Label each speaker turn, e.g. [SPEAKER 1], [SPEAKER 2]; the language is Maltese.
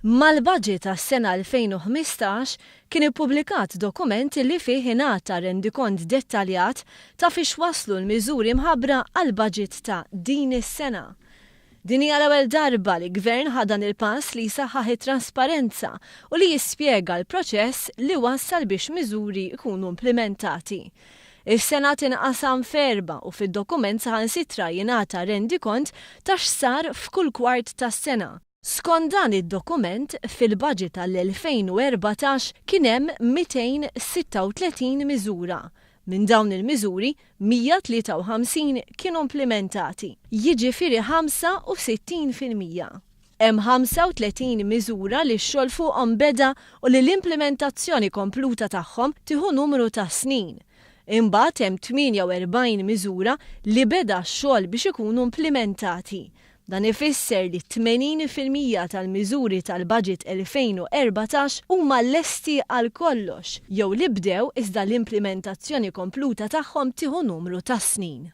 [SPEAKER 1] Mal-budget tas-sena 2015 kien ippubblikat dokument li fih ingħata rendikont dettaljat ta' fiex waslu l-miżuri mħabbra għall-budget ta' din is-sena. Din hija l-ewwel darba li gvern ħadan il-pass li jsaħħaħ it-trasparenza u li jispjega l-proċess li wassal biex miżuri jkunu implementati. Is-Senat inqasam f'erba' u fid-dokument saħansitra jingħata rendikont ta' x'sar f'kull kwart tas-sena. Skont dan id-dokument, fil-budget tal-2014 kien hemm 236 miżura. Minn dawn il-miżuri, 153 kienu implementati, jiġifieri 65%. Hemm 35 miżura li x-xogħol fuqhom beda u li l-implementazzjoni kompluta tagħhom tieħu numru ta' snin. Imbagħad hemm 48 miżura li beda x-xogħol biex ikunu implementati. Dan ifisser li 80% tal-miżuri tal-budget 2014 huma lesti għal kollox, jew li bdew iżda l-implementazzjoni kompluta tagħhom tieħu numru ta' snin.